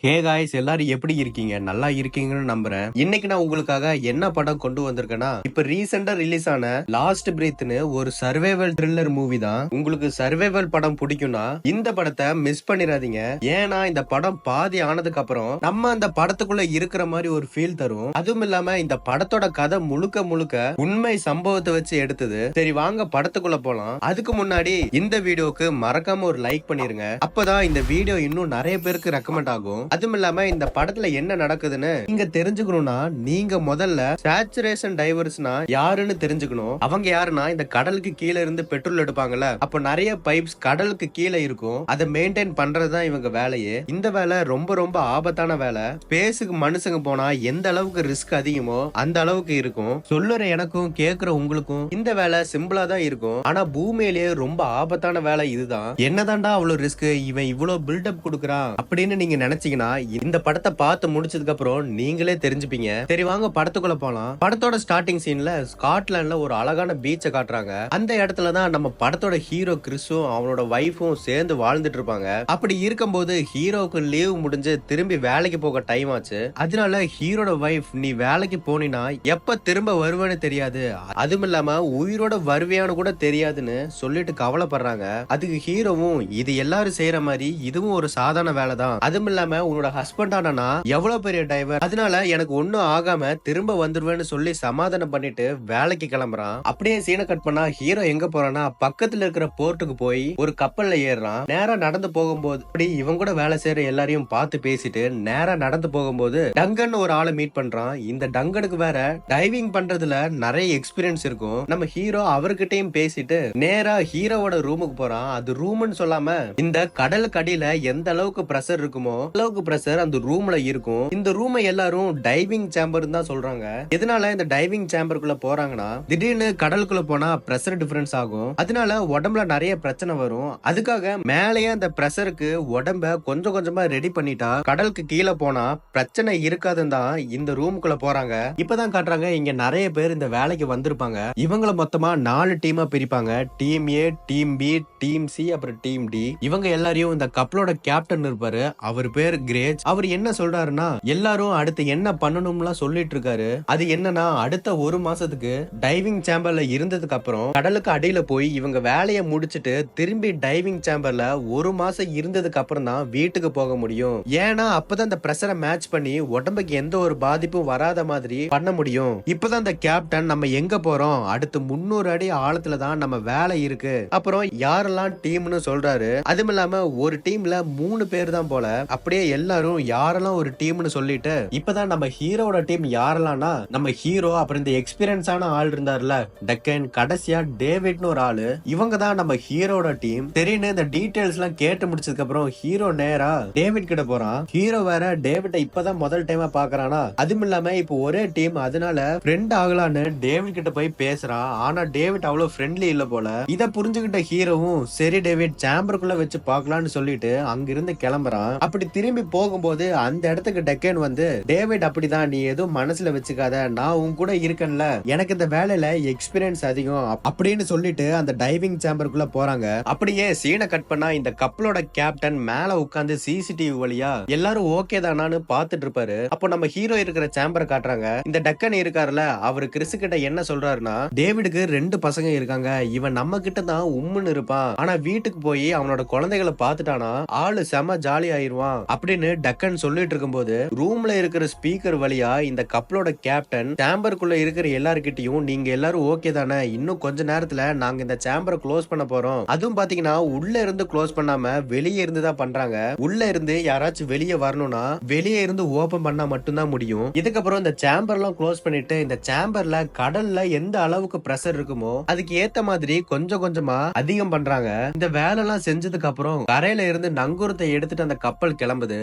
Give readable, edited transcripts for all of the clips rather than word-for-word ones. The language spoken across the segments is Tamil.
ஹே காய்ஸ், எல்லாரும் எப்படி இருக்கீங்க? நல்லா இருக்கீங்கன்னு நம்புறேன். இன்னைக்கு நான் உங்களுக்காக என்ன படம் கொண்டு வந்திருக்கேன்னா, இப்ப ரீசெண்டா ரிலீஸ் ஆன லாஸ்ட் பிரீத்னு ஒரு சர்வைவல் த்ரில்லர் மூவி தான். உங்களுக்கு சர்வைவல் படம் பிடிக்கும்னா இந்த படத்தை மிஸ் பண்ணிடாதீங்க. ஏன்னா இந்த படம் பாதி ஆனதுக்கு அப்புறம் நம்ம அந்த படத்துக்குள்ள இருக்கிற மாதிரி ஒரு ஃபீல் தரும். அதுவும் இல்லாம இந்த படத்தோட கதை முழுக்க முழுக்க உண்மை சம்பவத்தை வச்சு எடுத்தது. சரி, வாங்க படத்துக்குள்ள போலாம். அதுக்கு முன்னாடி இந்த வீடியோக்கு மறக்காம ஒரு லைக் பண்ணிருங்க. அப்பதான் இந்த வீடியோ இன்னும் நிறைய பேருக்கு ரெக்கமெண்ட் ஆகும். அதுவும் இல்லாம இந்த படத்துல என்ன நடக்குதுன்னு நீங்க தெரிஞ்சுக்கணும்னா நீங்க முதல்ல சேச்சுரேஷன் டைவர்ஸ்னா யாருன்னு தெரிஞ்சுக்கணும். அவங்க யாருன்னா இந்த கடலுக்கு கீழே இருந்து பெட்ரோல் எடுப்பாங்கல்ல, அப்ப நிறைய பைப்ஸ் கடலுக்கு கீழே இருக்கும். அதை மெயின்டைன் பண்றதுதான் இவங்க வேலையே. இந்த வேலை ரொம்ப ரொம்ப ஆபத்தான வேலை. ஸ்பேஸுக்கு மனுஷங்க போனா எந்த அளவுக்கு ரிஸ்க் அதிகமோ அந்த அளவுக்கு இருக்கும். சொல்லுற எனக்கும் கேக்குற உங்களுக்கும் இந்த வேலை சிம்பிளா தான் இருக்கும். ஆனா பூமியிலேயே ரொம்ப ஆபத்தான வேலை இதுதான். என்னதான்டா அவ்வளவு ரிஸ்க், இவன் இவ்வளவு பில்டப் கொடுக்கறான் அப்படின்னு நீங்க நினைச்சீங்கன்னா இந்த படத்தை பார்த்து முடிச்சதுக்கு அப்புறம் நீங்களே தெரிஞ்சுப்பீங்க. சரி, வாங்க படத்துக்குள்ள போலாம். படத்தோட ஸ்டார்டிங் சீன்ல ஸ்காட்லாண்ட்ல ஒரு அழகான பீச்சை காட்டுறாங்க. அந்த இடத்துலதான் நம்ம படத்தோட ஹீரோ கிறிஸும் அவனோட வைஃபும் சேர்ந்து வாழ்ந்துட்டு இருப்பாங்க. அப்படி இருக்கும்போது ஹீரோவுக்கு லீவ் முடிஞ்சு திரும்பி வேலைக்கு போக டைம் ஆச்சு. அதனால ஹீரோட வைஃப், நீ வேலைக்கு போனீனா எப்ப திரும்ப வருவேன்னு தெரியாது, அதுவும் இல்லாம உயிரோட வருவியான்னு கூட தெரியாதுன்னு சொல்லிட்டு கவலைப்படுறாங்க. அதுக்கு ஹீரோவும், இது எல்லாரும் செய்யற மாதிரி இதுவும் ஒரு சாதாரண வேலை தான். அதுவும் இல்லாம உன்னோட ஹஸ்பண்ட் ஆனா எவ்வளவு பெரிய டைவர், அதனால எனக்கு ஒண்ணும் ஆகாம திரும்ப வந்துருவேன்னு சொல்லி சமாதானம் பண்ணிட்டு வேலைக்கு கிளம்புறான். அப்படியே சீனை கட் பண்ணா ஹீரோ எங்க போறான்னா பக்கத்துல இருக்கிற போர்ட்டுக்கு போய் ஒரு கப்பல்ல ஏறான். நேரா நடந்து போகும்போது அப்படி இவங்க கூட வேலை செய்யற எல்லாரையும் பார்த்து பேசிட்டு நேரா நடந்து போகும்போது டங்கன் ஒரு ஆளை மீட் பண்றான். இந்த டங்கனுக்கு வேற டைவிங் பண்றதுல நிறைய எக்ஸ்பீரியன்ஸ் இருக்கும். நம்ம ஹீரோ அவர்கிட்டயும் பேசிட்டு நேரா ஹீரோவோட ரூமுக்கு போறான். அது ரூம்னு சொல்லாம இந்த கடலுக்கு அடியில எந்த அளவுக்கு பிரஷர் இருக்குமோ அளவுக்கு பிரஷர் அந்த ரூம்ல இருக்கும். இந்த ரூமை எல்லாரும் டைவிங் சேம்பர் தான் சொல்றாங்க. எதனால இந்த டைவிங் சேம்பருக்குள்ள போறாங்கன்னா திடீர்னு கடலுக்குள்ள போனா பிரஷர் டிஃபரன்ஸ் ஆகும். அதனால உடம்புல நிறைய பிரச்சனை வரும். அதுக்காக மேலேயே அந்த பிரஷருக்கு உடம்ப கொஞ்சம் கொஞ்சமா ரெடி பண்ணிட்டா கடலுக்கு கீழே போனா பிரச்சனை இருக்காதுன்னு தான் இந்த ரூமுக்குள்ள போறாங்க. இப்பதான் காட்டுறாங்க இங்க நிறைய பேர் இந்த வேலைக்கு வந்திருப்பாங்க. இவங்கள மொத்தமா 4 டீமா பிரிப்பாங்க. Team A, team B, team C, அப்புறம் டீம் டி. இவங்க எல்லாரையும் இந்த கப்பலோட கேப்டன் இருப்பாரு, அவர் பேர் கிரேஜ். அவர் என்ன சொல்றாருன்னா எல்லாரும் அடுத்து என்ன பண்ணணும்லாம் சொல்லிட்டு இருக்காரு. அது என்னன்னா அடுத்த ஒரு மாசத்துக்கு டைவிங் சேம்பர்ல இருந்ததுக்கு அப்புறம் கடலுக்கு அடியில போய் இவங்க வேலையை முடிச்சிட்டு திரும்பி டைவிங் சேம்பர்ல ஒரு மாசம் இருந்ததுக்கு அப்புறம் தான் வீட்டுக்கு போக முடியும். ஏன்னா அப்பதான் இந்த பிரஷரை மேட்ச் பண்ணி உடம்புக்கு எந்த ஒரு பாதிப்பும் வராத மாதிரி பண்ண முடியும். இப்பதான் இந்த கேப்டன், நம்ம எங்க போறோம், அடுத்து 300 அடி ஆழத்துல தான் நம்ம வேலை இருக்கு, அப்புறம் யாரெல்லாம் டீம்னு சொல்றாரு. அதுவும் இல்லாம ஒரு டீம்ல 3 பேர் தான் போல. அப்படியே எல்லாரும் யாரெல்லாம் ஒரு டீம்னு சொல்லிட்டு இப்பதான் நம்ம ஹீரோட டீம் யாரெல்லாம்னா நம்ம ஹீரோ, அப்புறம் இந்த எக்ஸ்பீரியன்ஸான ஆள் இருந்தார்ல டக்கன், கடைசியா டேவிட்னு ஒரு ஆளு, இவங்க தான் நம்ம ஹீரோட டீம். சரின்னு இந்த டீடைல்ஸ் எல்லாம் கேட்டு முடிச்சதுக்கு அப்புறம் ஹீரோ நேரா டேவிட் கிட்ட போறான். ஹீரோ வேற டேவிட்டை இப்பதான் முதல் டைமா பாக்குறானா. அதுவும் இல்லாம இப்போ ஒரே டீம், அதனால ஃப்ரெண்ட் ஆகலான்னு டேவிட் கிட்ட போய் பேசுறான். ஆனா டேவிட் அவ்வளவு ஃப்ரெண்ட்லி இல்ல போல. இத புரிஞ்சுக்கிட்ட ஹீரோவும் சரி டேவிட் சேம்பருக்குள்ள வச்சு பாக்கலாம்னு சொல்லிட்டு அங்கிருந்து கிளம்புறான். அப்படி திரும்பி போகும்போது அந்த இடத்துக்கு டக்கன் வந்து, டேவிட் அப்படிதான், நீ எதுவும் மனசுல வச்சுக்காத, நான் உன் கூட இருக்கேன்ல, எனக்கு இந்த வேலையில எக்ஸ்பீரியன்ஸ் அதிகம் அப்படின்னு சொல்லிட்டு அந்த டைவிங் சேம்பருக்குள்ள போறாங்க. அப்படியே சீனை கட் பண்ணா இந்த கப்பலோட கேப்டன் மேல உட்கார்ந்து சிசிடிவி வழியா எல்லாரும் ஓகே தானான்னு பாத்துட்டு இருப்பாரு. அப்போ நம்ம ஹீரோ இருக்கிற சேம்பரை காட்டுறாங்க. இந்த டக்கன் இருக்காருல, அவரு கிறிஸ் கிட்ட என்ன சொல்றாருன்னா, டேவிடுக்கு 2 பசங்க இருக்காங்க, இவன் நம்ம கிட்ட தான் உம்முன்னு இருப்பான், ஆனா வீட்டுக்கு போய் அவனோட குழந்தைகளை பாத்துட்டானா ஆளு செம ஜாலி ஆயிருவான் அப்படின்னு டக்கன் சொல்லிட்டு இருக்கும்போது ரூம்ல இருக்கிற ஸ்பீக்கர் வழியா இந்த கப்பலோட கேப்டன் சேம்பருக்குள்ள இருக்கிற எல்லார்கிட்டயும், நீங்க எல்லாரும் ஓகே தானே, இன்னும் கொஞ்ச நேரத்துல நாங்க இந்த சேம்பரை க்ளோஸ் பண்ண போறோம், அதுவும் பாத்தீங்கன்னா உள்ள இருந்து க்ளோஸ் பண்ணாம வெளியே இருந்து தான் பண்றாங்க, உள்ள இருந்து யாராச்சும் வெளியே வரணும்னா வெளியே இருந்து ஓபன் பண்ணா மட்டும்தான் முடியும். இதுக்கப்புறம் இந்த சேம்பர் எல்லாம் க்ளோஸ் பண்ணிட்டு இந்த சேம்பர்ல கடல்ல எந்த அளவுக்கு பிரஷர் இருக்குமோ அதுக்கு ஏத்த மாதிரி கொஞ்சம் கொஞ்சமா அதிகம் பண்றாங்க. இந்த வேலை எல்லாம் செஞ்சதுக்கு அப்புறம் கரையில இருந்து நங்கூரத்தை எடுத்துட்டு அந்த கப்பல் கிளம்புது.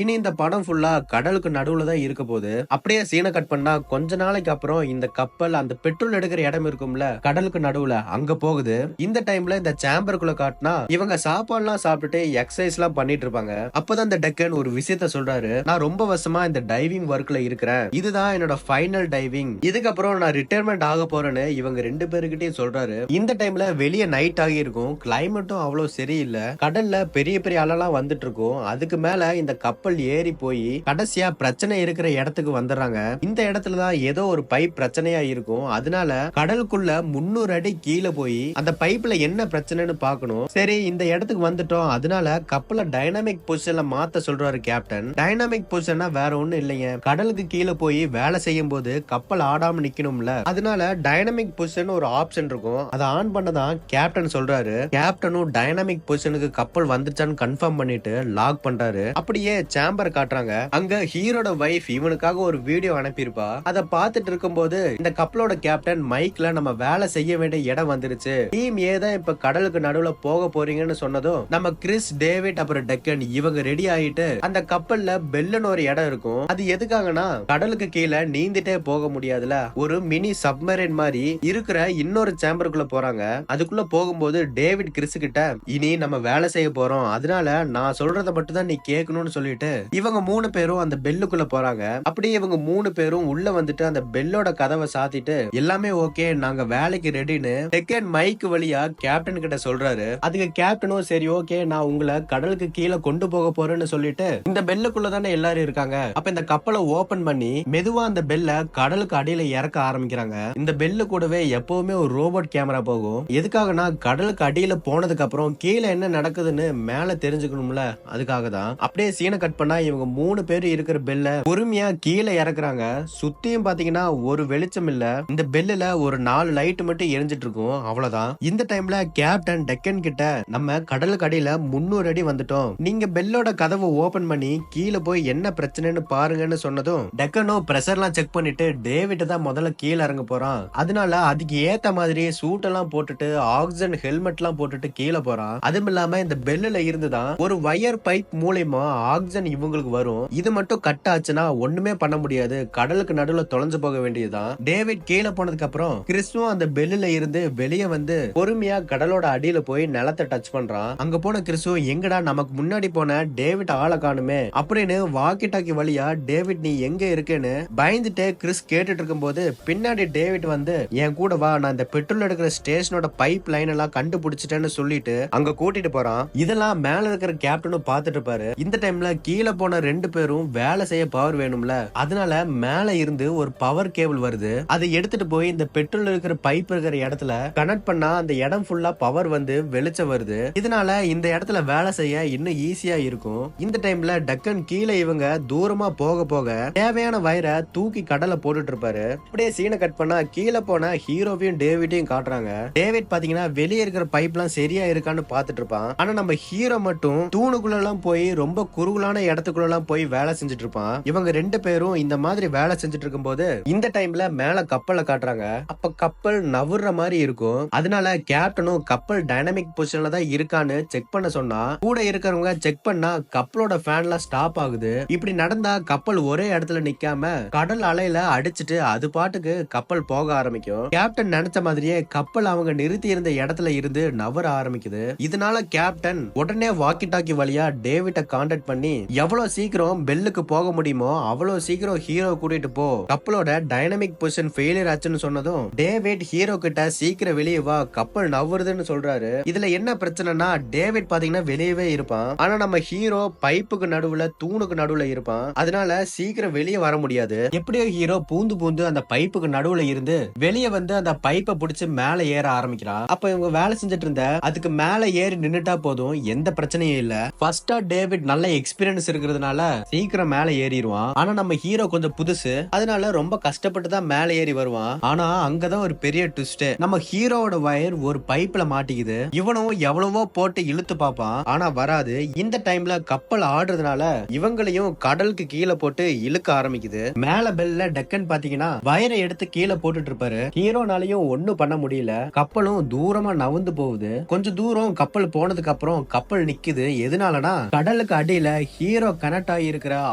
இனி இந்த படம் ஃபுல்லா கடலுக்கு நடுவுல தான் இருக்க போகுது. அப்படியே சீனை கட் பண்ணா கொஞ்ச நாளைக்கு அப்புறம் இந்த கப்பல் அந்த பெட்ரோல் எடுக்கிற இடம் இருக்கும்ல கடலுக்கு நடுவுல, அங்க போகுது. இந்த டைம்ல இந்த சேம்பருக்குள்ள காட்டினா இவங்க சாப்பாடுலாம் சாப்பிட்டுட்டு எக்ஸசைஸ் எல்லாம் பண்ணிட்டு இருப்பாங்க. அப்பதான் இந்த டக்கன் ஒரு விஷயத்த சொல்றாரு, நான் ரொம்ப வருஷமா இந்த டைவிங் ஒர்க்ல இருக்கிறேன், இதுதான் என்னோட ஃபைனல் டைவிங், இதுக்கப்புறம் நான் ரிட்டையர்மெண்ட் ஆக போறேன்னு இவங்க 2 பேருக்கிட்டையும் சொல்றாரு. இந்த டைம்ல வெளியே நைட் ஆகி இருக்கும், கிளைமேட்டும் அவ்வளவு சரியில்லை, கடல்ல பெரிய பெரிய அலெல்லாம் வந்துட்டு இருக்கும். அதுக்கு மேல இந்த கப்பல் ஏறி போய் கடைசியா பிரச்சனை இருக்கிற இடத்துக்கு வந்துடுறாங்க. இந்த இடத்துலதான் ஏதோ ஒரு பைப் பிரச்சனையா இருக்கும். அதனால கடலுக்குள்ள 300 அடி கீழே போய் அந்த பைப்ல என்ன பிரச்சனைன்னு பார்க்கணும். சரி, இந்த இடத்துக்கு வந்துட்டோம். அதனால கப்பலை டைனாமிக் பொசிஷன்ல மாத்த சொல்றாரு கேப்டன். டைனாமிக் பொசிஷன்னா வேற ஒண்ணும் இல்லைங்க, கடலுக்கு கீழே போய் வேலை செய்யும் போது கப்பல் ஆடாம நிக்கணும்ல, அதனால டைனாமிக் பொசிஷன் ஒரு ஆப்ஷன் இருக்கும். அதை ஆன் பண்ணதான் கேப்டன் சொல்றாரு. கேப்டனும் டைனாமிக் பொசிஷனுக்கு கப்பல் வந்துச்சான்னு கன்ஃபார்ம் பண்ணிட்டு லாக் பண்றாரு. அப்படியே சேம்பர் காட்டுறாங்க. அங்க ஹீரோட வைஃப் இவனுக்காக ஒரு வீடியோ அனுப்பியிருப்பா. அதை பார்த்துட்டு இருக்கும்போது இந்த கப்பலோட கேப்டன் மைக்ல நம்ம வேலை செய்ய வேண்டிய இடம் வந்துருச்சு, டீம் ஏ தான் இப்ப கடலுக்கு நடுவுல போக போறீங்கன்னு சொன்னதும் நம்ம கிறிஸ், டேவிட் அப்புறம் டெக்கன் இவங்க ரெடி ஆயிட்டு அந்த கப்பல்ல பெல்லுன்னு ஒரு இடம் இருக்கும். அது எதுக்காகனா கடலுக்கு கீழே நீந்திட்டே போக முடியாதுல, ஒரு மினி சப்மரைன் மாதிரி இருக்கிற இன்னொரு சேம்பருக்குள்ள போறாங்க. அதுக்குள்ள போகும்போது டேவிட் கிறிஸ் கிட்ட இனி நம்ம வேலை செய்ய போறோம், அதனால நான் சொல்றத மட்டும் தான் நீ கேட்கணும்னு சொல்லிட்டு இவங்க 3 பேரும் அந்த பெல்லுக்குள்ள போறாங்க. அப்படியே இவங்க 3 பேரும் உள்ள வந்துட்டு அந்த பெல்லோட கதவை சாத்திட்டு எல்லாமே ஓகே, நாங்க வேலைக்கு ரெடின்னு டெக்கன் மைக் வழியா கேப்டன் கிட்ட சொல்றாரு. அதுக்கு கேப்டனும் சரி ஓகே, நான் உங்களை கடலுக்கு கீழே கொண்டு போக போறேன்னு சொல்லிட்டு இந்த பெல்லுக்குள்ள தானே எல்லாரும் இருக்காங்க. அப்ப இந்த கப்பலை ஓபன் பண்ணி மெதுவா அந்த பெல்ல கடலுக்கு அடியில இறக்க ஆரம்பிக்கிறாங்க. இந்த பெல்லு கூடவே எப்பவுமே ஒரு ரோபோட் கேமரா போகும். எதுக்காகனா கடலுக்கு அடியில போனதுக்கு அப்புறம் கீழே என்ன நடக்குதுன்னு மேல தெரிஞ்சுக்கணும்ல, அதுக்காக தான். அப்படியே சீனை கட் பண்ணா இவங்க 3 பேர் இருக்கிற பெல்ல பொறுமையா கீழே இறக்குறாங்க. சுத்தியும் பாத்தீங்கன்னா ஒரு வெளிச்சம் இல்ல. இந்த பெல்லுல ஒரு 4 லைட் மட்டும் எரிஞ்சிட்டு இருக்கும், அவ்வளவுதான். இந்த டைம்ல கேப்டன் டெக்கன் கிட்ட நம்ம கடலுக்கு அடியில 300 அடி வந்துட்டோம், நீங்க பெல்லோட கதவை ஓபன் பண்ணி கீழே போய் என்ன பிரச்சனைன்னு பாருங்கன்னு சொன்னதும் டெக்கனும் பிரஷர்லாம் செக் பண்ணிட்டு டேவிட் தான் முதல்ல கீழே இறங்க போறான். அதனால அதுக்கு ஏத்த மாதிரி சூட் எல்லாம் போட்டுட்டு ஆக்சிஜன் ஹெல்மெட் எல்லாம் போட்டுட்டு கீழே போறான். அதுவும் இல்லாம இந்த பெல்லுல இருந்துதான் ஒரு வயர் பைப் மூலமா ஆக்சிஜன் இவங்களுக்கு வரும். இது மட்டும் கட் ஆச்சுன்னா ஒண்ணுமே பண்ண முடியாது, கடலுக்கு நடுவுல தொலைஞ்சு போக வேண்டியதுதான். டேவிட் கீழே போனதுக்கு அப்புறம் கிறிஸ்துவும் அந்த பெல்லுல இருந்து வெளியே வந்து பொறுமையா கடலோட அடியில போய் நிலத்தை டச் பண்றான். அங்க போன கிறிஸ்து எங்கடா நமக்கு முன்னாடி போன டேவிட் ஆளை காணுமே அப்படின்னு வாக்கி டாக்கி வழியா டேவிட் நீ எங்க இருக்கேன்னு பயந்துட்டு கிறிஸ் கேட்டுட்டு இருக்கும் போது பின்னாடி டேவிட் வந்து என் கூட வா, நான் இந்த பெட்ரோல் எடுக்கிற ஸ்டேஷனோட பைப் லைன் எல்லாம் கண்டுபிடிச்சிட்டேன்னு சொல்லிட்டு அங்க கூட்டிட்டு போறான். இதெல்லாம் மேல இருக்கிற கேப்டனும் பாத்துட்டு இருப்பாரு. இந்த டைம்ல கீழே போன 2 பேரும் வேலை செய்ய பவர் வேணும்ல, அதனால மேல இருந்து ஒரு பவர் கேபிள் வருது. அதை எடுத்துட்டு போய் இந்த பெட்ரோல் இருக்கிற பைப் இருக்கிற இடத்துல கனெக்ட் பண்ணா அந்த இடம் ஃபுல்லா பவர் வந்து வெளிச்சம் வருது. இதனால இந்த இடத்துல வேலை செய்ய இன்னும் ஈஸியா இருக்கும். இந்த டைம்ல டக்கன் கீழே இவங்க தூரமா போக போக தேவையான வயரை தூக்கி கடலை போட்டுட்டு இருப்பாரு. அப்படியே சீனை கட் பண்ணா கீழே போன ஹீரோவையும் டேவிட்டையும் காட்டுறாங்க. டேவிட் பாத்தீங்கன்னா வெளியே இருக்கிற பைப் எல்லாம் சரியா இருக்கான்னு பாத்துட்டு இருப்பான். ஆனா நம்ம ஹீரோ மட்டும் தூணுக்குள்ள எல்லாம் போய் ரொம்ப குறுகலான இடத்துக்குள்ள எல்லாம் போய் வேலை செஞ்சுட்டு இருப்பான். இவங்க 2 பேரும் இந்த மாதிரி வேலை செஞ்சுட்டு இருக்கும் போது இந்த டைம்ல மேல கப்பலை காட்டுறாங்க. அப்ப கப்பல் நவுற மாதிரி இருக்கும். அதனால கேப்டனும் கப்பல் டைனாமிக் பொசிஷன்ல தான் இருக்கான்னு செக் பண்ண சொன்னா கூட இருக்கிறவங்க செக் பண்ணா கப்பலோட ஃபேன்லாம் ஸ்டாப் ஆகுது. இப்படி நடந்தா கப்பல் ஒரே இடத்துல நிக்காம கடல் அலையில அடிச்சிட்டு அது பாட்டுக்கு கப்பல் போக ஆரம்பிக்கும். கேப்டன் நினைச்ச மாதிரியே கப்பல் அவங்க நிறுத்தி இருந்த இடத்துல இருந்து நவர ஆரம்பிக்குது. இதனால கேப்டன் உடனே வாக்கி டாக்கி வழியா டேவிட்ட கான்டாக்ட் பண்ணி எவ்வளவு சீக்கிரம் பெல்லுக்கு போக முடியுமோ அவ்வளவு சீக்கிரம் ஹீரோ கூட்டிட்டு போ, கப்பலோட டைனாமிக் பொசிஷன் ஃபெயிலியர் ஆச்சுன்னு சொன்னதும் டேவிட் ஹீரோ கிட்ட சீக்கிரம் வெளியே வா, கப்பல் நவுறுதுன்னு சொல்றாரு. இதுல என்ன பிரச்சனைனா டேவிட் பாத்தீங்கன்னா வெளியவே இருப்பான். ஆனா நம்ம ஹீரோ பைப்புக்கு நடுவுல தூணுக்கு நடுவுல இருப்பான். அதனால சீக்கிரம் வெளியே வர முடியாது. எப்படியோ ஹீரோ பூந்து பூந்து அந்த பைப்புக்கு நடுவுல இருந்து வெளியே வந்து அந்த பைப்பை பிடிச்சு மேல ஏற ஆரம்பிக்கிறான். அப்ப இவங்க வேலை செஞ்சுட்டு இருந்த அதுக்கு மேல ஏறி நின்னுட்டா போதும், எந்த பிரச்சனையும் இல்ல. ஃபர்ஸ்டா டேவிட் நல்ல எக்ஸ்பீரியன்ஸ் இருக்கிறதுனால சீக்கிரம் மேல ஏறிடுவான். ஆனா நம்ம ஹீரோ கொஞ்சம் புதுசு, அதனால ரொம்ப கஷ்டப்பட்டு தான் மேல ஏறி வருவான். ஆனா அங்கதான் ஒரு பெரிய ட்விஸ்ட். நம்ம ஹீரோவோட வயர் ஒரு பைப்ல மாட்டிக்குது. இவனும் எவ்வளவோ போட்டு இழுத்து பாப்பான், ஆனா வராது. இந்த டைம்ல கப்பல் ஆடுறதுனால இவங்களையும் கடலுக்கு கீழே போட்டு இழுக்க ஆரம்பிக்குது. மேல பெல்ல டெக்கன் பாத்தீங்கன்னா வயரை எடுத்து கீழே போட்டுட்டு இருப்பாரு. ஹீரோனாலையும் ஒண்ணும் பண்ண முடியல. கப்பலும் தூரமா நவுந்து போகுது. கொஞ்சம் தூரம் கப்பல் போனதுக்கு அப்புறம் கப்பல் நிக்குது. எதனாலனா கடலுக்கு அடியில ஹீரோ கனெக்ட் ஆகி இருக்கிற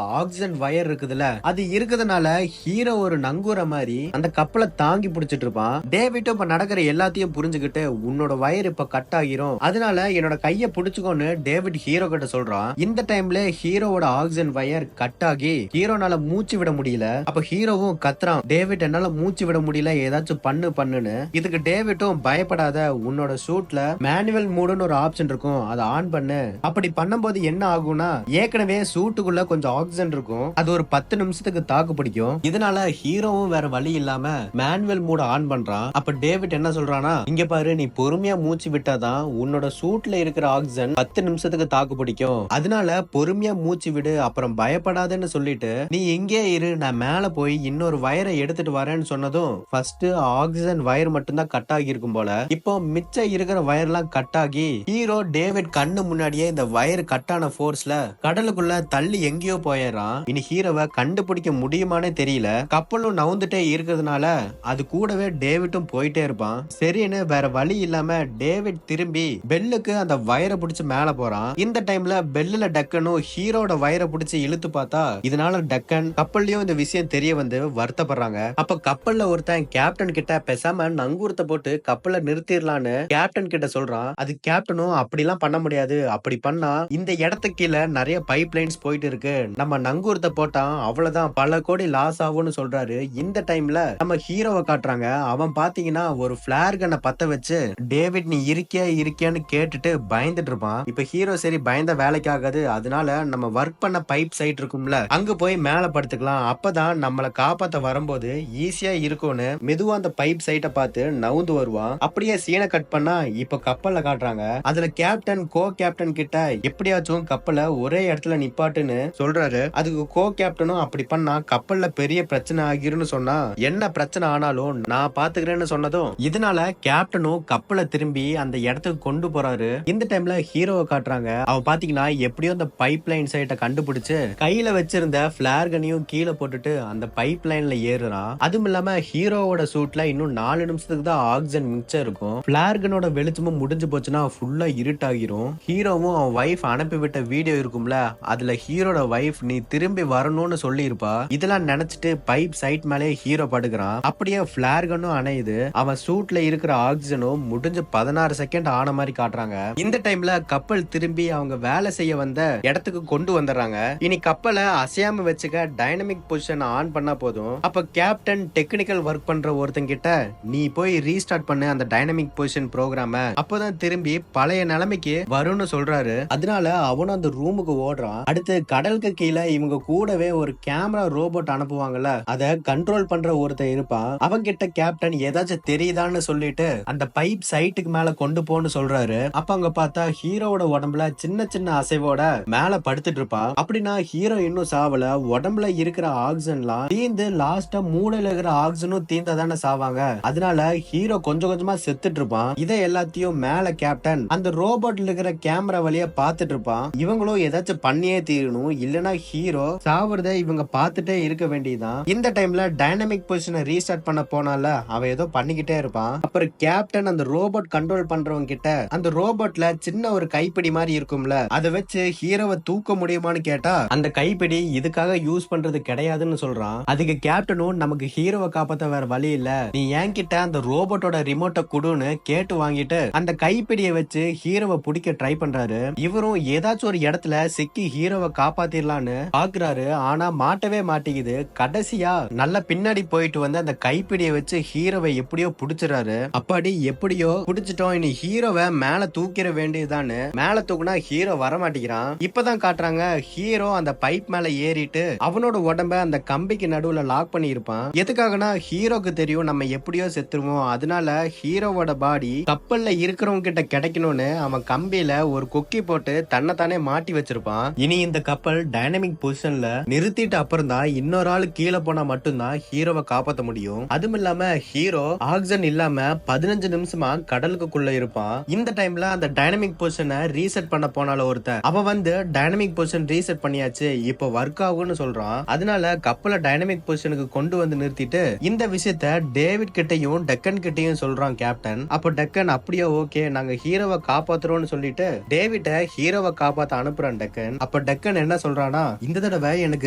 ஆக்சிஜன் வயர் இருக்குதுல, அது இருக்கிறதுனால ஹீரோ ஒரு நங்கூர மாதிரி அந்த கப்பலை தாங்கி பிடிச்சிட்டு இருப்பான். டேவிட் இப்ப நடக்கிற எல்லாத்தையும் புரிஞ்சுக்கிட்டு உன்னோட வயர் இப்ப கட் ஆகிரும், அதனால என்னோட கைய புடிச்சுக்கோன்னு டேவிட் ஹீரோ கிட்ட சொல்றான். இந்த டைம்ல ஹீரோவோட ஆக்சிஜன் வயர் கட் ஆகி ஹீரோனால மூச்சு விட முடியல. அப்ப ஹீரோவும் கத்துறான், டேவிட் என்னால மூச்சு விட முடியல, ஏதாச்சும் பண்ணுன்னு. இதுக்கு டேவிட்டும் பயப்படாத, உன்னோட சூட்ல மேனுவல் மூடுன்னு ஒரு ஆப்ஷன் இருக்கும், அதை ஆன் பண்ணு. அப்படி பண்ணும்போது என்ன ஆகும்னா ஏற்கனவே ஏற்கனவே சூட்டுக்குள்ள கொஞ்சம் ஆக்சிஜன் இருக்கும், அது ஒரு 10 நிமிஷத்துக்கு தாக்கு பிடிக்கும். இதனால ஹீரோவும் வேற வழி இல்லாம மேனுவல் மூட ஆன் பண்றான். அப்ப டேவிட் என்ன சொல்றானா, இங்க பாரு, நீ பொறுமையா மூச்சு விட்டாதான் உன்னோட சூட்ல இருக்கிற ஆக்சிஜன் 10 நிமிஷத்துக்கு தாக்கு பிடிக்கும். அதனால பொறுமையா மூச்சு விடு, அப்புறம் பயப்படாதன்னு சொல்லிட்டு நீ எங்கே இரு, நான் மேல போய் இன்னொரு வயரை எடுத்துட்டு வரேன்னு சொன்னதும் ஃபர்ஸ்ட் ஆக்சிஜன் வயர் மட்டும்தான் கட் ஆகி இருக்கும் போல. இப்போ மிச்சம் இருக்கிற வயர்லாம் கட் ஆகி ஹீரோ டேவிட் கண்ணு முன்னாடியே இந்த வயர் கட்டான போர்ஸ்ல கடலுக்குள்ள தள்ளி எங்கேயோ போயிடுறான். இனி ஹீரோவை கண்டுபிடிக்க முடியுமானே தெரியல. கப்பலும் நவுந்துட்டே இருக்கிறதுனால அது கூடவே டேவிட்டும் போயிட்டே இருப்பான். சரின்னு வேற வழி இல்லாம டேவிட் திரும்பி பெல்லுக்கு அந்த வயரை பிடிச்சு மேல போறான். இந்த டைம்ல பெல்லுல டக்கனும் ஹீரோட வயரை பிடிச்சு இழுத்து பார்த்தா இதனால டக்கன் கப்பல்லையும் இந்த விஷயம் தெரிய வந்து வருத்தப்படுறாங்க. அப்ப கப்பல்ல ஒருத்தன் கேப்டன் கிட்ட பேசாம நங்கூரத்தை போட்டு கப்பலை நிறுத்திடலான்னு கேப்டன் கிட்ட சொல்றான். அது கேப்டனும் அப்படிலாம் பண்ண முடியாது, அப்படி பண்ணா இந்த இடத்துக்கு கீழே நிறைய பைப் லைன்ஸ் போயிட்டு இருக்கு, நம்ம நங்கூரத்தை போட்டா அவ்வளவுதான் பல கோடி லாஸ் ஆகும்னு சொல்றாரு. இந்த டைம்ல நம்ம ஹீரோவை காட்டுறாங்க. அவன் பாத்தீங்கன்னா ஒரு பிளேர் கன்னை பத்த வச்சு டேவிட் நீ இருக்கியான்னு கேட்டுட்டு பயந்துட்டு இருப்பான். இப்ப ஹீரோ சரி பயந்த வேலைக்கு ஆகாது, அதனால நம்ம ஒர்க் பண்ண பைப் சைட் இருக்கும்ல அங்க போய் மேல படுத்துக்கலாம், அப்பதான் நம்மள காப்பாத்த வரும்போது ஈஸியா இருக்கும்னு மெதுவா அந்த பைப் சைட்டை பார்த்து நவுந்து வருவான். அப்படியே சீனை கட் பண்ணா இப்ப கப்பல்ல காட்டுறாங்க. அதுல கேப்டன் கோ கேப்டன் கிட்ட எப்படியாச்சும் கப்பலை ஒரே இடத்துல நிப்பாட்டுன்னு சொல்றாரு. அதுக்கு கோ கேப்டனும் அப்படி பண்ணா கப்பல்ல பெரிய பிரச்சனை ஆகிருன்னு சொன்னா என்ன பிரச்சனை ஆனாலும் நான் பாத்துக்கிறேன்னு சொன்னதும் இதனால கேப்டனும் கப்பலை திரும்பி அந்த இடத்துக்கு கொண்டு போறாரு. இந்த டைம்ல ஹீரோவை காட்டுறாங்க. அவன் பாத்தீங்கன்னா எப்படியோ அந்த பைப் லைன் சைட்டை கண்டுபிடிச்சு கையில வச்சிருந்த பிளேர் கனையும் கீழே போட்டுட்டு அந்த பைப் லைன்ல ஏறுறான். அதுவும் இல்லாம ஹீரோவோட சூட்ல இன்னும் 4 நிமிஷத்துக்கு தான் ஆக்சிஜன் மிச்சம் இருக்கும். பிளேர் கனோட வெளிச்சமும் முடிஞ்சு போச்சுன்னா ஃபுல்லா இருட்டாகிரும். ஹீரோவும் அவன் வைஃப் அனுப்பிவிட்ட வீடியோ இருக்கும்ல, அதுல ஹீரோட வைஃப் நீ திரும்பி வரணும்னு சொல்லி இருப்பா. இதெல்லாம் நினைச்சிட்டு பைப் சைட் மேலே ஹீரோ படுக்கிறான். அப்படியே பிளேர் கனும் அணையுது. அவன் சூட்ல இருக்கிற ஆக்சிஜனும் முடிஞ்சு 16 செகண்ட் ஆன மாதிரி காட்டுறாங்க. இந்த டைம்ல கப்பல் திரும்பி அவங்க வேலை செய்ய வந்த இடத்துக்கு கொண்டு வந்துடுறாங்க. இனி கப்பலை அசையாம வச்சுக்க டைனமிக் பொசிஷன் ஆன் பண்ணா போதும். அப்ப கேப்டன் டெக்னிக்கல் ஒர்க் பண்ற ஒருத்தன் கிட்ட நீ போய் ரீஸ்டார்ட் பண்ணு அந்த டைனமிக் பொசிஷன் ப்ரோக்ராம, அப்பதான் திரும்பி பழைய நிலைமைக்கு வரும்னு சொல்றாரு. அதனால அவனும் அந்த ரூமுக்கு ஓடுறான். அடுத்து கடலுக்கு கீழே இவங்க கூடவே ஒரு கேமரா ரோபோட் அனுப்புவாங்கல்ல, அத கண்ட்ரோல் பண்ற ஒருத்தன் இருப்பான். அவங்க கிட்ட கேப்டன் ஏதாச்சும் தெரியுதான்னு சொல்லிட்டு அந்த பைப் சைட்டுக்கு மேல கொண்டு போன்னு சொல்றாரு. அப்ப அங்க பார்த்தா ஹீரோவோட உடம்புல சின்ன சின்ன அசைவோட மேல படுத்துட்டு இருப்பான். அப்படின்னா ஹீரோ இன்னும் சாவல, உடம்புல இருக்கிற ஆக்சிஜன்லாம் தீந்து லாஸ்டா மூளையில இருக்கிற ஆக்சிஜனும் தீந்தாதானே சாவாங்க. அதனால ஹீரோ கொஞ்சம் கொஞ்சமா செத்துட்டு இருப்பான். இதை எல்லாத்தையும் மேல கேப்டன் அந்த ரோபோட்ல இருக்கிற கேமரா வழியா பாத்துட்டு இருப்பான். இவங்களும் ஏதாச்சும் பண்ணியே தீரணும், இல்லனா ஹீரோ சாவறத இவங்க பாத்துட்டே இருக்க வேண்டியதான். இந்த டைம்ல டைனமிக் பொசிஷனை ரீஸ்டார்ட் பண்ண போனால அவன் ஏதோ பண்ணிக்கிட்டே இருப்பான். அப்புறம் கேப்டன் அந்த ரோபோட் கண்ட்ரோல் பண்றவங்க கிட்ட அந்த ரோபோட்ல சின்ன ஒரு கைப்பிடி மாதிரி இருக்கும்ல, அதை வச்சு ஹீரோவை தூக்க முடியுமான்னு கேட்டா அந்த கைப்பிடி இதுக்காக யூஸ் பண்றது கிடையாதுன்னு சொல்றான். அதுக்கு கேப்டனும் நமக்கு ஹீரோவை காப்பாத்த வேற வழி இல்ல, நீ என்கிட்ட அந்த ரோபோட்டோட ரிமோட்டை குடுன்னு கேட்டு வாங்கிட்டு அந்த கைப்பிடியை வச்சு ஹீரோவை பிடிக்க ட்ரை பண்றாரு. இவரும் ஏதாச்சும் ஒரு இடத்துல சிக்கி ஹீரோவை காப்பாத்திரலான்னு பாக்குறாரு. ஆனா மாட்டவே மாட்டேங்குது. கடைசியா நல்ல பின்னாடி போயிட்டு வந்து அந்த கைப்பிடியை வச்சு ஹீரோவை எப்படியோ புடிச்சிடறாரு. அப்பாடி எப்படியோ புடிச்சிட்டோம், இனி ஹீரோவை மேல தூக்கிட வேண்டியதுதான்னு மேல தூக்குனா ஹீரோ வர மாட்டேங்கிறான். இப்பதான் காட்டுறாங்க ஹீரோ அந்த பைப் மேல ஏறிட்டு அவனோட உடம்ப அந்த கம்பிக்கு நடுவுல லாக் பண்ணி இருப்பான். எதுக்காகனா ஹீரோக்கு தெரியும் நம்ம எப்படியோ செத்துருவோம், அதனால ஹீரோவோட பாடி கப்பல்ல இருக்கிறவங்க கிட்ட கிடைக்கணும்னு அவன் கம்பியில ஒரு கொக்கி போட்டு தன்னைத்தானே மாட்டி வச்சிருப்பான். இனி இந்த கப்பல் டைனமிக் பொசிஷன்ல நிறுத்திட்டு அப்புறம் தான் இன்னொரு ஆளு கீழே போனா மட்டும்தான் ஹீரோவை காப்பாத்த முடியும். அதுவும் இல்லாம ஹீரோ ஆக்சிஜன் இல்லாம 15 நிமிஷமா கடலுக்குள்ள இருப்பான். இந்த டைம்ல அந்த டைனமிக் பொசிஷனை ரீசெட் பண்ண போனால ஒருத்தன் அவன் வந்து டைனமிக் பொசிஷன் ரீசெட் பண்ணியாச்சு, இப்போ ஒர்க் ஆகும்னு சொல்றான். அதனால கப்பலை டைனமிக் பொசிஷனுக்கு கொண்டு வந்து நிறுத்திட்டு இந்த விஷயத்த டேவிட் கிட்டையும் டக்கன் கிட்டையும் சொல்றான் கேப்டன். அப்போ டக்கன் அப்படியே ஓகே நாங்க ஹீரோவை காப்பாத்துறோம்னு சொல்லிட்டு டேவிட்ட ஹீரோவை காப்பாத்த அனுப்புறான் டக்கன். அப்ப டக்கன் என்ன சொல்றானா, இந்த தடவை எனக்கு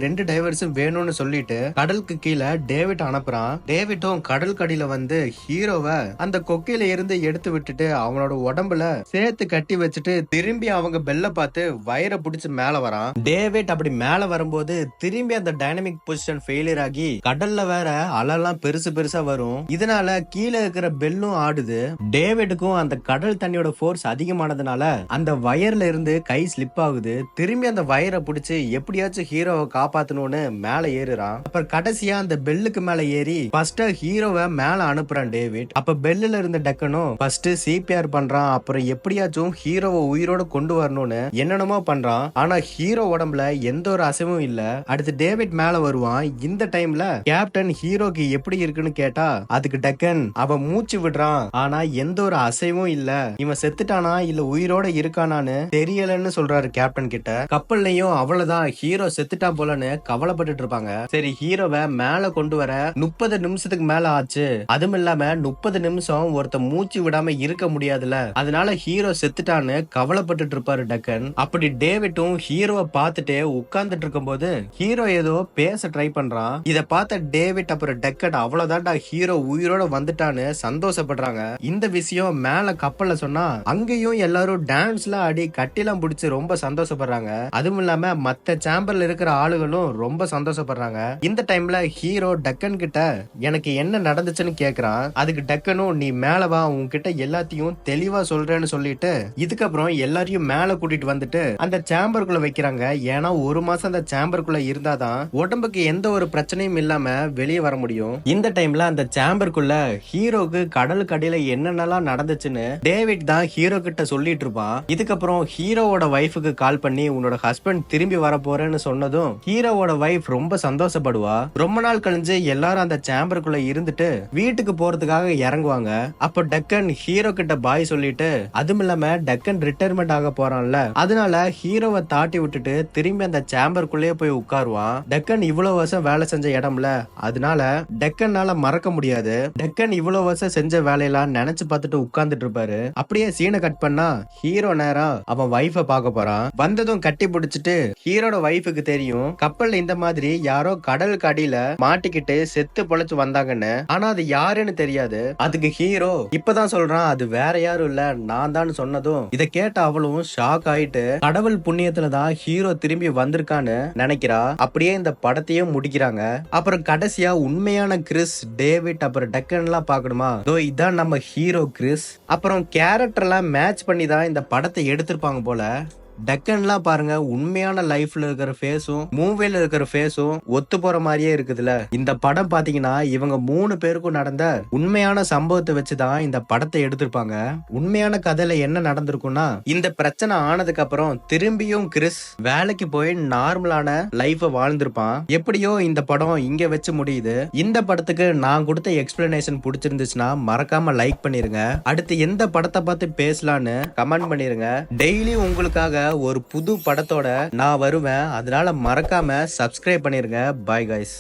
2 டைவர்ஸும் வேணும்னு சொல்லிட்டு கடலுக்கு கீழே டேவிட் அனுப்புறான். டேவிட்டும் கடல் கடியில வந்து ஹீரோவை அந்த கொக்கையில இருந்து எடுத்து விட்டுட்டு அவனோட உடம்புல சேர்த்து கட்டி வச்சுட்டு திரும்பி அவங்க பெல்ல பார்த்து வயிறை பிடிச்சு மேல வரான். டேவிட் அப்படி மேல வரும்போது திரும்பி அந்த டைனமிக் பொசிஷன் ஃபெயிலியர் ஆகி கடல்ல வேற அலெல்லாம் பெருசு பெருசா வரும். இதனால கீழே இருக்கிற பெல்லும் ஆடுது. டேவிட்டுக்கும் அந்த கடல் தண்ணியோட ஃபோர்ஸ் அதிகமானதுனால அந்த வயர்ல இருந்து கை ஸ்லிப் ஆகுது. திரும்பி திரும்பி அந்த வயரை பிடிச்சு எப்படியாச்சும் ஹீரோவை காப்பாத்தணும்னு மேல ஏறுறான். அப்புறம் கடைசியா அந்த பெல்லுக்கு மேல ஏறி ஃபர்ஸ்ட் ஹீரோவை மேல அனுப்புறான் டேவிட். அப்ப பெல்லுல இருந்த டக்கனும் ஃபர்ஸ்ட் சிபிஆர் பண்றான். அப்புறம் எப்படியாச்சும் ஹீரோவை உயிரோட கொண்டு வரணும்னு என்னென்னமோ பண்றான். ஆனா ஹீரோ உடம்புல எந்த ஒரு அசைவும் இல்ல. அடுத்து டேவிட் மேல வருவான். இந்த டைம்ல கேப்டன் ஹீரோக்கு எப்படி இருக்குன்னு கேட்டா அதுக்கு டக்கன் அவன் மூச்சு விடுறான், ஆனா எந்த ஒரு அசைவும் இல்ல. இவன் செத்துட்டானா இல்ல உயிரோட இருக்கானான்னு தெரியலன்னு சொல்றாரு கேப்டன் கிட்ட. கப்பல்லையும் அவ்வளவுதான், ஹீரோ செத்துட்டா போலன்னு கவலைப்பட்டு இருப்பாங்க. சரி, ஹீரோவை மேல கொண்டு வர 30 நிமிஷத்துக்கு மேல ஆச்சு. அதுவும் இல்லாம 30 நிமிஷம் ஒருத்த மூச்சு விடாம இருக்க முடியாதுல, அதனால ஹீரோ செத்துட்டான்னு கவலைப்பட்டு இருப்பாரு டக்கன். அப்படி டேவிட்டும் ஹீரோவை பார்த்துட்டே உட்கார்ந்துட்டு இருக்கும் போது ஹீரோ ஏதோ பேச ட்ரை பண்றான். இத பார்த்த டேவிட் அப்புறம் டக்கன் அவ்வளவுதான்டா ஹீரோ உயிரோட வந்துட்டான்னு சந்தோஷப்படுறாங்க. இந்த விஷயம் மேல கப்பல்ல சொன்னா அங்கேயும் எல்லாரும் டான்ஸ்ல ஆடி கட்டிலாம் பிடிச்சு ரொம்ப சந்தோஷப்படுறாங்க. அதுவும் இல்லாம மத்த சேம்பர்ல இருக்கிற ஆளுகளும் ரொம்ப சந்தோஷப்படுறாங்க. இந்த டைம்ல ஹீரோ டக்கன் கிட்ட எனக்கு என்ன நடந்துச்சுன்னு கேக்குறான். அதுக்கு டக்கனும் நீ மேல வா, உன்கிட்ட எல்லாத்தையும் தெளிவா சொல்றேன்னு சொல்லிட்டு இதுக்கப்புறம் எல்லாரையும் மேல கூட்டிட்டு வந்துட்டு அந்த சேம்பருக்குள்ள வைக்கிறாங்க. ஏன்னா ஒரு மாசம் அந்த சேம்பருக்குள்ள இருந்தாதான் உடம்புக்கு எந்த ஒரு பிரச்சனையும் இல்லாம வெளியே வர முடியும். இந்த டைம்ல அந்த சேம்பருக்குள்ள ஹீரோக்கு கடலுக்கு அடியில என்னென்னலாம் நடந்துச்சுன்னு டேவிட் தான் ஹீரோ கிட்ட சொல்லிட்டு இருப்பான். இதுக்கப்புறம் ஹீரோவோட வைஃபுக்கு கால் பண்ணி உன்னோட ஹஸ்பண்ட் திரும்பி வர போறேன்னு சொன்னதும் ஹீரோவோட வைஃப் ரொம்ப சந்தோஷப்படுவா. ரொம்ப நாள் கழிஞ்சு எல்லாரும் அந்த சேம்பருக்குள்ள இருந்துட்டு வீட்டுக்கு போறதுக்காக இறங்குவாங்க. அப்போ டக்கன் ஹீரோ கிட்ட பாய் சொல்லிட்டு, அதுவும் இல்லாம டக்கன் ரிட்டையர்மெண்ட் ஆக போறான்ல, அதனால ஹீரோவை தாட்டி விட்டுட்டு திரும்பி அந்த சேம்பருக்குள்ளேயே போய் உட்காருவான். டக்கன் இவ்வளவு வருஷம் வேலை செஞ்ச இடம்ல, அதனால டக்கன்னால மறக்க முடியாது. டக்கன் இவ்வளவு வருஷம் செஞ்ச வேலையெல்லாம் நினைச்சு பார்த்துட்டு உட்கார்ந்துட்டு இருப்பாரு. அப்படியே சீனை கட் பண்ணா ஹீரோ நேரா அவன் வைஃப பார்க்க போறான். வந்ததும் கட்டி பிடிச்சிட்டு ஹீரோட வைஃபுக்கு தெரியும் கப்பல்ல இந்த மாதிரி யாரோ கடலுக்கு அடியில மாட்டிக்கிட்டு செத்து பொழைச்சு வந்தாங்கன்னு. ஆனா அது யாருன்னு தெரியாது. அதுக்கு ஹீரோ இப்பதான் சொல்றான் அது வேற யாரும் இல்ல நான் தான் சொன்னதும் இத கேட்ட அவளும் ஷாக் ஆயிட்டு கடவுள் புண்ணியத்துலதான் ஹீரோ திரும்பி வந்திருக்கான்னு நினைக்கிறா. அப்படியே இந்த படத்தையும் முடிக்கிறாங்க. அப்புறம் கடைசியா உண்மையான கிறிஸ், டேவிட் அப்புறம் டக்கன் எல்லாம் பாக்கணுமா, இதான் நம்ம ஹீரோ கிறிஸ். அப்புறம் கேரக்டர் எல்லாம் மேட்ச் பண்ணி தான் இந்த படத்தை எடுத்திருப்பாங்க போல. டக்கன்லாம் பாருங்க, உண்மையான லைஃப்ல இருக்கிற ஃபேஸும் மூவில இருக்கிற ஃபேஸும் ஒத்து போற மாதிரியே இருக்குதுல. இந்த படம் பாத்தீங்கன்னா இவங்க 3 பேருக்கும் நடந்த உண்மையான சம்பவத்தை வச்சுதான் இந்த படத்தை எடுத்திருப்பாங்க. உண்மையான கதையில என்ன நடந்திருக்கும்னா, இந்த பிரச்சனை ஆனதுக்கு அப்புறம் திரும்பியும் கிறிஸ் வேலைக்கு போய் நார்மலான லைஃப வாழ்ந்திருப்பான். எப்படியோ இந்த படம் இங்க வச்சு முடியுது. இந்த படத்துக்கு நான் கொடுத்த எக்ஸ்பிளனேஷன் பிடிச்சிருந்துச்சுன்னா மறக்காம லைக் பண்ணிருங்க. அடுத்து எந்த படத்தை பார்த்து பேசலான்னு கமெண்ட் பண்ணிருங்க. டெய்லி உங்களுக்காக ஒரு புது படத்தோட நான் வருவேன். அதனால மறக்காம சப்ஸ்கிரைப் பண்ணிருங்க. Bye guys.